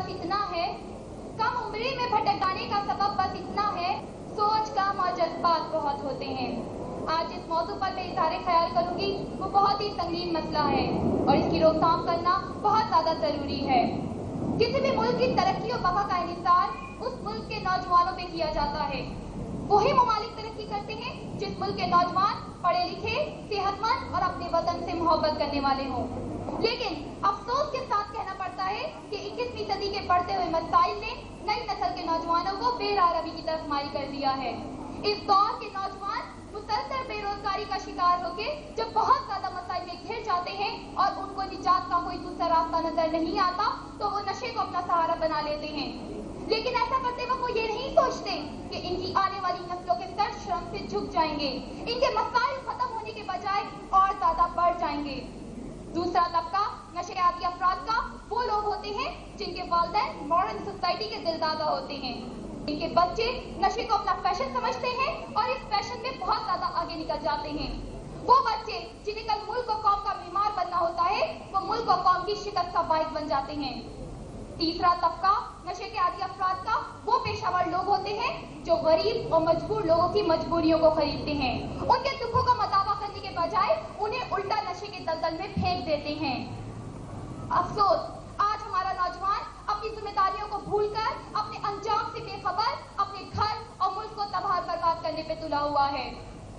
बस इतना है, कम उम्री में भटकाने का सबब बस इतना है, सोच कम और जज्बात बहुत होते हैं। आज जिस मौजू पर मैं इज़हार ख्याल करूंगी वो बहुत ही संगीन मसला है और इसकी रोकथाम करना बहुत ज़्यादा ज़रूरी है। किसी भी मुल्क की तरक्की और बका का इन्हिसार उस मुल्क के नौजवानों पे किया जाता है। वही ममालिक तरक्की करते हैं जिस मुल्क के नौजवान पढ़े लिखे, सेहतमंद और अपने वतन से मोहब्बत करने वाले हों। लेकिन अफसोस के साथ कहना पड़ता है कि 21वीं सदी के बढ़ते हुए मसाइल ने नई नस्ल के नौजवानों को बेरारवी की तरफ माइल कर दिया है। इस दौर के नौजवान मुसलसल बेरोजगारी का शिकार होके जब बहुत ज्यादा मसाइल में घिर जाते हैं और उनको निजात का कोई दूसरा रास्ता नजर नहीं आता तो वो नशे को अपना सहारा बना लेते हैं। लेकिन ऐसा करते वक्त वो ये नहीं सोचते कि इनकी आने वाली नस्लों के सर शर्म से झुक जाएंगे, इनके मसाइल खत्म होने के बजाय और ज्यादा बढ़ जाएंगे। दूसरा तबका नशे के आदी अफराद का वो लोग होते हैं जिनके वालिदैन मॉडर्न सोसाइटी के दिलदादा होते हैं। इनके बच्चे नशे को अपना फैशन समझते हैं और इस फैशन में बहुत ज्यादा आगे निकल जाते हैं। वो बच्चे जिन्हें कल मुल्क और कौम का बीमार बनना होता है वो मुल्क और कौम की शिकस्त का बाइस बन जाते हैं। तीसरा तबका नशे के आदी अफराद का वो पेशावर लोग होते हैं जो गरीब और मजबूर लोगों की मजबूरियों को खरीदते हैं। उनके दुखों का मदावा करने के बजाय उन्हें उल्टा नशे के दलदल में फेंक देते हैं। अफसोस, आज हमारा नौजवान अपनी जिम्मेदारियों को भूलकर अपने अंजाम से बेखबर अपने घर और मुल्क को तबाह बर्बाद करने पे तुला हुआ है।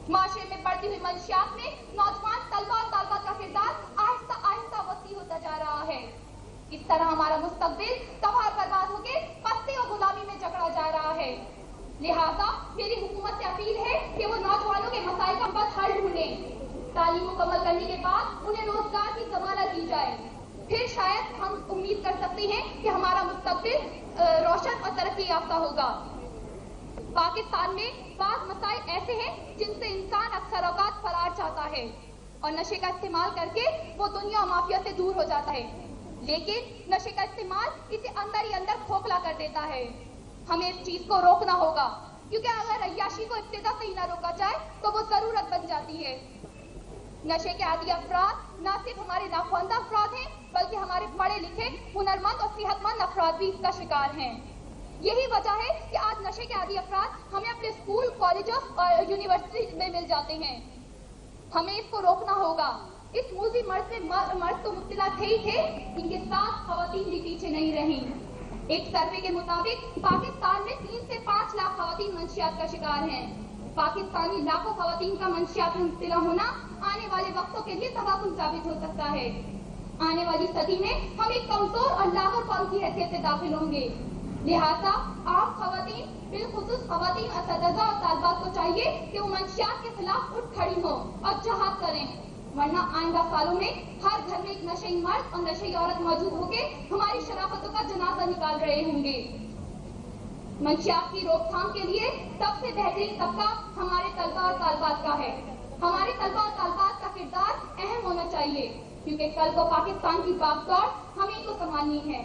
माशरे में बढ़ती हुई मंशियात में नौजवान तलबा और तालबात का किरदार आहिस्ता आहिस्ता वसी होता जा रहा है। इस तरह हमारा मुस्तकबिल तबाह बर्बाद होकर पस्ती और गुलामी में जकड़ा जा रहा है। लिहाजा मेरी हुकूमत से अपील है कि वो नौजवानों के मसाइल का बस हल ढूंढे। तालीम मुकम्मल करने के बाद उन्हें रोजगार की जमानत दी जाए, फिर शायद हम उम्मीद कर सकते हैं कि हमारा मुस्तकबिल रोशन और तरक्की याफ्ता होगा। पाकिस्तान में बाज़ मसाइल ऐसे हैं जिनसे इंसान अक्सर औकात फरार चाहता है और नशे का इस्तेमाल करके वो दुनिया और माफिया से दूर हो जाता है। लेकिन नशे का इस्तेमाल इसे अंदर ही अंदर खोखला कर देता है। हमें इस चीज को रोकना होगा, क्योंकि अगर अय्याशी को इब्तिदा से ही ना रोका जाए तो वो जरूरत बन जाती है। नशे के आदी अफराद न सिर्फ हमारे नाखवानदा अफराद हैं बल्कि हमारे पढ़े लिखे, हुनरमंद और सेहतमंद अफराद भी इसका शिकार हैं। यही वजह है कि आज नशे के आदी अफराद हमें अपने स्कूल, कॉलेजों और यूनिवर्सिटी में मिल जाते हैं। हमें इसको रोकना होगा। इस मूजी मर्द से मर्द तो मुब्तला थे ही थे, इनके साथ खवातीन भी पीछे नहीं रही। एक सर्वे के मुताबिक पाकिस्तान में 3 से 5 लाख खवातीन मंशियात का शिकार हैं। पाकिस्तानी लाखों खवातीन का मंशियात में मुब्तला होना आने वाले वक्तों के लिए तबाहकुन साबित हो सकता है। आने वाली सदी में हम एक कमजोर और लागर कौम की हैसियत से दाखिल होंगे। लिहाजा आम खवातीन, बिलखुसूस खवातीन असदजा और तालबात को चाहिए कि वो मंशियात के खिलाफ उठ खड़ी हो और जहाद करें, वरना आइंदा सालों में हर घर में एक नशेई मर्द और नशेई औरत मौजूद होकर हमारी शराफतों का जनाजा निकाल रहे होंगे। मंशियात की रोकथाम के लिए सबसे बेहतरीन तबका हमारे तलबा और तालबात का है। हमारे तलबा और तालबात का किरदार अहम होना चाहिए, क्योंकि कल को पाकिस्तान की बागडोर हमें को संभालनी है।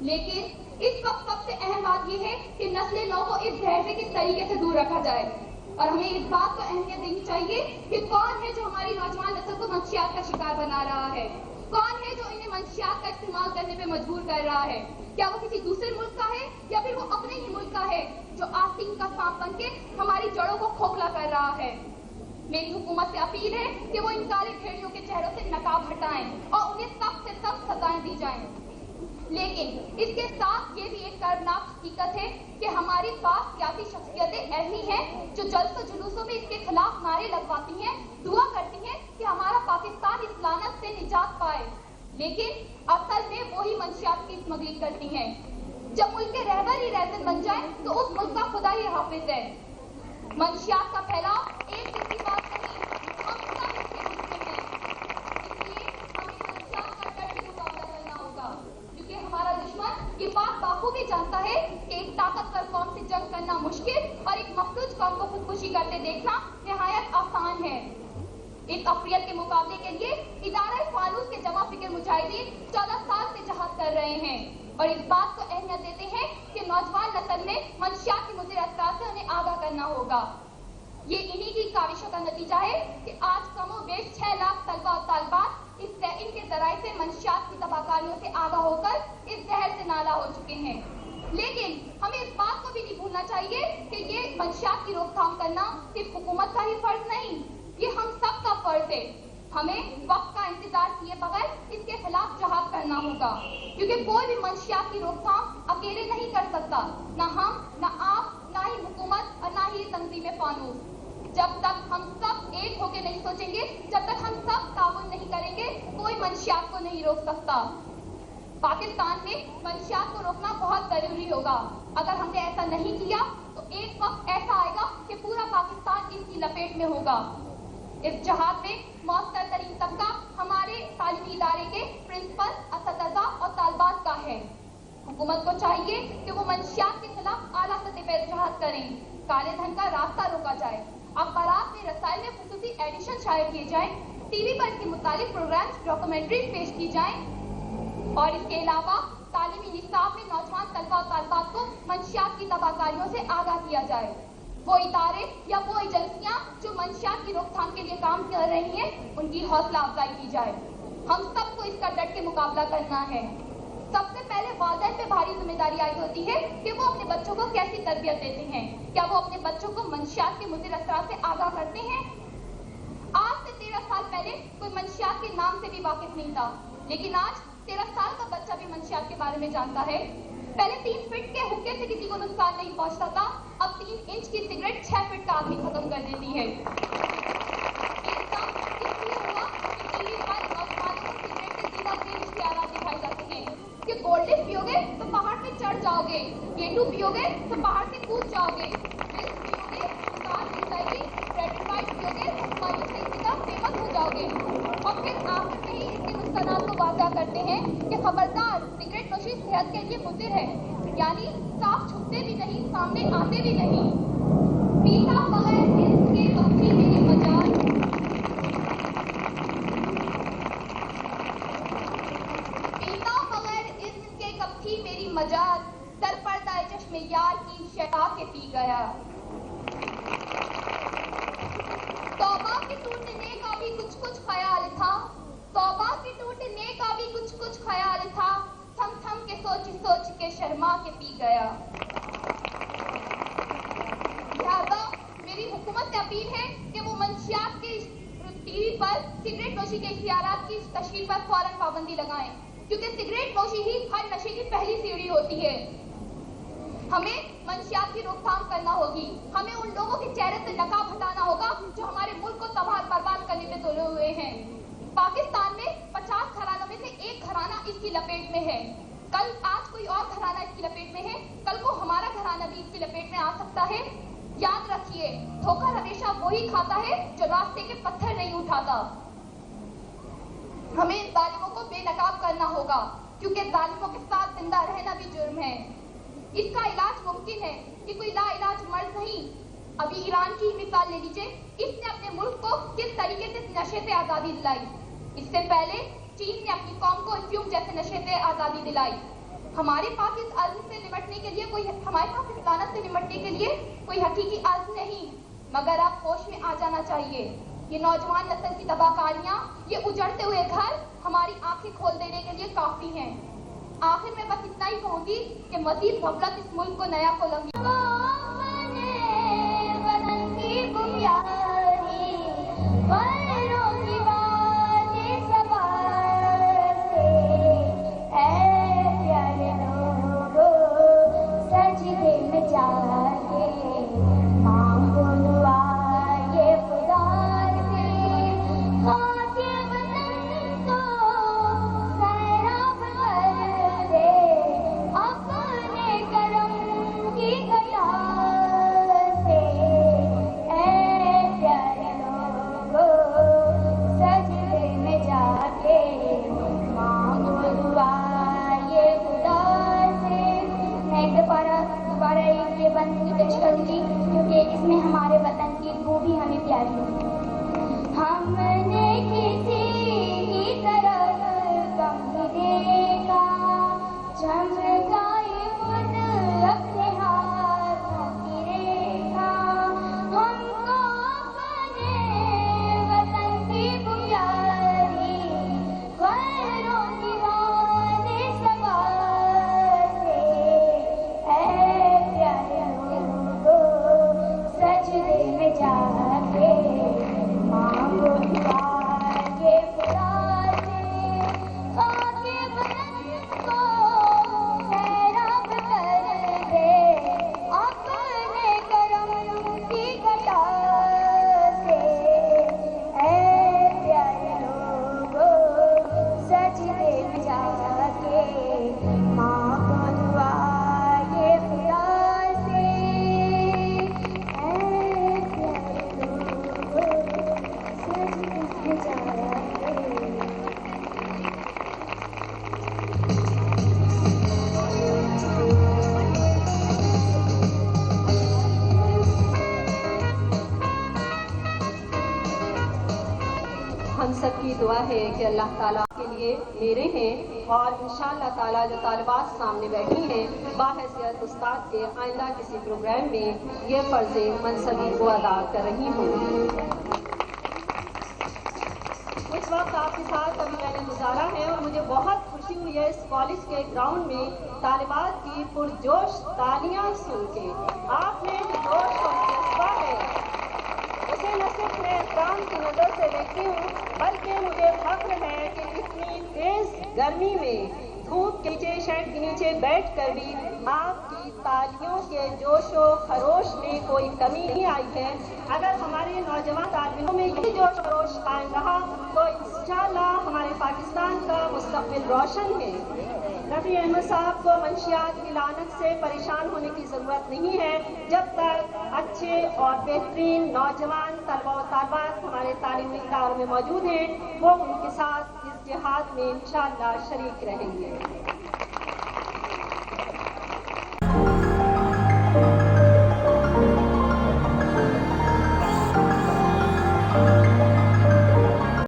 लेकिन इस वक्त सबसे अहम बात यह है कि नस्ल नौ को इस जहर से किस तरीके से दूर रखा जाए और हमें इस बात को अहमियत देनी चाहिए कि कौन है जो हमारी नौजवान नस्ल को मंशियात का शिकार बना रहा है, कौन है जो इन्हें मंशियात का इस्तेमाल करने पे मजबूर कर रहा है। क्या वो किसी दूसरे मुल्क का है या फिर वो अपने ही मुल्क का है जो आस्तीन का सांप बन के हमारी जड़ों को खोखला कर रहा है। मेरी हुकूमत से अपील है कि वो इन काले भेड़ियों के चेहरों से नकाब हटाएं और उन्हें सख्त से सख्त सजाएं दी जाएं। लेकिन इसके साथ ये भी एक दर्दनाक हकीकत है कि हमारे पास सियासी शख्सियतें ऐसी हैं जो जलसों जुलूसों में इसके खिलाफ नारे लगवाती हैं, दुआ करती हैं कि हमारा पाकिस्तान इस लानत से निजात पाए, लेकिन असल में वही मंशियात की स्मगलिंग करती हैं। जब मुल्क के रहबर ही रहसन बन जाए तो उस मुल्क का खुदा ही हाफिज है। मंशियात का फैलाव एक दिन की बात नहीं, हम सब इसके हिस्से हैं। इसलिए हमें मंशियात का डट के मुकाबला करना होगा, क्योंकि हमारा दुश्मन ये बात बाखूबी जानता है कि एक ताकतवर कौम से जंग करना मुश्किल और एक मफलूज कौम को खुदकुशी करते देखना निहायत आसान है। इस अफरियत के मुकाबले के लिए इदारा फानूस के जमा फिक्र मुजाहिदीन 14 साल से जहाद कर रहे हैं और इस बात को अहमियत देते हैं कि नौजवान नस्ल में मंशियात के मुज़िर असरार से उन्हें आगाह करना होगा। ये इन्हीं की काविशों का नतीजा है कि आज कमो बेश 6 लाख तलबा और तालबात इस इनके ज़राए से मंशियात की तबाहकारियों से आगाह होकर इस जहर से नाला हो चुके हैं। लेकिन हमें इस बात को भी नहीं भूलना चाहिए कि ये मंशियात की रोकथाम करना सिर्फ हुकूमत का ही फर्ज नहीं, ये हम सब का फर्ज है। हमें वक्त का इंतजार किए बगैर इसके खिलाफ जहाद करना होगा, क्योंकि कोई भी मंशियात की रोकथाम अकेले नहीं कर सकता, ना हम, ना आप, ना ही हुकूमत और ना ही तंजीम फानूस। जब तक हम सब एक होकर नहीं सोचेंगे, जब तक हम सब ताउन नहीं करेंगे, कोई मंशियात को नहीं रोक सकता। पाकिस्तान में मंशियात को रोकना बहुत जरूरी होगा। अगर हमने ऐसा नहीं किया तो एक वक्त ऐसा आएगा कि पूरा पाकिस्तान इसकी लपेट में होगा। इस जहाद में मौसर तरीन तबका हमारे तालीमी इदारे के प्रिंसिपल, असतज़ा और तालबात का है। हुकूमत को चाहिए कि वो मंशियात के खिलाफ आला सतह पर जहाद करें, काले धन का रास्ता रोका जाए, अखबारात में, रसायल में खुसूसी एडिशन शाये किए जाएं, टीवी पर इसके मुतालिक प्रोग्राम्स, डॉक्यूमेंट्रीज पेश की जाएं और इसके अलावा तालीमी निसाब में नौजवान तलबा और तालबात को मंशियात की तबाहकारियों से आगाह किया जाए। वो इदारे या वो एजेंसियां जो मंशियात की रोकथाम के लिए काम कर रही हैं, उनकी हौसला अफजाई की जाए। हम सबको इसका डट के मुकाबला करना है। सबसे पहले वालिदैन पे भारी जिम्मेदारी आई होती है कि वो अपने बच्चों को कैसी तरबियत देते हैं। क्या वो अपने बच्चों को मंशियात के मुज़िर असरात से आगाह करते हैं? आज से 13 साल पहले कोई मंशियात के नाम से भी वाकिफ नहीं था, लेकिन आज 13 साल का बच्चा भी मंशियात के बारे में जानता है। पहले 3 फीट के हुक्के से किसी को नुकसान नहीं पहुंचता था, अब 3 इंच की सिगरेट 6 फीट का आदमी खत्म कर देती है। ये सब इसलिए हुआ कि टीवी पर नौजवानों को सिगरेट के सीधा के इश्तिहारात दिखाए जाते हैं कि गोल्ड लिफ पियोगे तो पहाड़ पे चढ़ जाओगे, केटू पियोगे तो पहाड़ से कूद जाओगे, मिल्क पियोगे तो कार मिल जाएगी, रेड पियोगे तो मायूस से इसी तरह फेमस हो जाओगे। और फिर आखिर में ही इसके नुकसानात को वाज़ा करते हैं कि खबरदार, सिगरेट नोशी सेहत के लिए मुज़िर है, यानी साफ छुपते भी नहीं, सामने आते भी नहीं। पीता बगैर इसके कभी मेरी मजाल, पीता बगैर इसके कभी मेरी मजाल, सर पर्दा चश्मे यार की शता के पी गया। तौबा के टूटने का भी कुछ कुछ ख्याल था, तौबा के टूटने का भी कुछ कुछ ख्याल था, थम थम के सोच के शर्मा के पी गया। लिहाजा मेरी हुकूमत से अपील है कि वो मंशियात के टीवी पर सिगरेट नोशी के इख्तियारात की तशहीर पर फौरन पाबंदी लगाएं, क्योंकि सिगरेट नोशी ही हर नशे की पहली सीढ़ी होती है। हमें मंशियात की रोकथाम करना होगी। हमें उन लोगों के चेहरे से नकाब हटाना होगा जो हमारे मुल्क को तबाह बर्बाद करने में तुले हुए हैं। पाकिस्तान में 50 घरानों में से एक घराना इसकी लपेट में है। कल आज कोई और घराना इसकी लपेट में है, कल को हमारा घराना भी इसकी लपेट में आ सकता है। याद रखिए, धोखा हमेशा वही खाता है जो रास्ते के पत्थर नहीं उठाता। हमें जालिमों को बेनकाब करना होगा, क्योंकि जालिमों के साथ जिंदा रहना भी जुर्म है। इसका इलाज मुमकिन है कि कोई लाइलाज मर्ज नहीं। अभी ईरान की मिसाल ले लीजिए, इसने अपने मुल्क को किस तरीके से नशे से आज़ादी दिलाई। इससे पहले चीन ने अपनी कौम को अफ्यूम जैसे नशे से आज़ादी दिलाई। हमारे पास इस अज़्म से निपटने के लिए हमारे पास इस लानत से निपटने के लिए कोई हकीकी अज़्म नहीं, मगर आप होश में आ जाना चाहिए। ये नौजवान नस्ल की तबाहकारियां, ये उजड़ते हुए घर हमारी आंखें खोल देने के लिए काफी हैं। आखिर में बस इतना ही कहूंगी कि मजीद गफलत इस मुल्क को नया खोलेंगी। क्योंकि इसमें हमारे वतन की बू भी हमें प्यारी है। हमने किसी की तरफ कम देखा, चमकाए खुद अपने हाथों की रेखा। हमको अपने वतन की प्यारी دعا ہے کہ اللہ تعالیٰ کے لیے میرے ہیں اور انشاءاللہ تعالیٰ جو طالبات سامنے بیٹھی ہیں باحیثیت استاد کے آئندہ کسی پروگرام میں یہ فرض منصبی کو ادا کر رہی ہوں۔ اس وقت آپ کے ساتھ ابھی میں نے گزارا ہے اور مجھے بہت خوشی ہوئی ہے اس کالج کے گراؤنڈ میں طالبات کی پرجوش تالیاں سن کے۔ آپ نے جو جوش اور جذبہ ہے اسے نہ صرف میں احترام کی نظر سے دیکھتی ہوں بلکہ مجھے فخر ہے کہ اتنی تیز گرمی میں دھوپ کے نیچے شیڈ کے نیچے بیٹھ کر بھی آپ کی تالیوں کے جوش و خروش میں کوئی کمی نہیں آئی ہے۔ اگر ہمارے نوجوان طالبوں میں یہ جوش و خروش قائم رہا تو انشاءاللہ ہمارے پاکستان کا مستقبل روشن ہے۔ رفیع احمد صاحب کو منشیات کی لعنت سے پریشان ہونے کی ضرورت نہیں ہے جب تک اچھے اور بہترین نوجوان طلبہ و طالبات ہمارے تعلیمی اداروں میں موجود ہیں وہ ان کے ساتھ اس جہاد میں انشاءاللہ شریک رہیں گے۔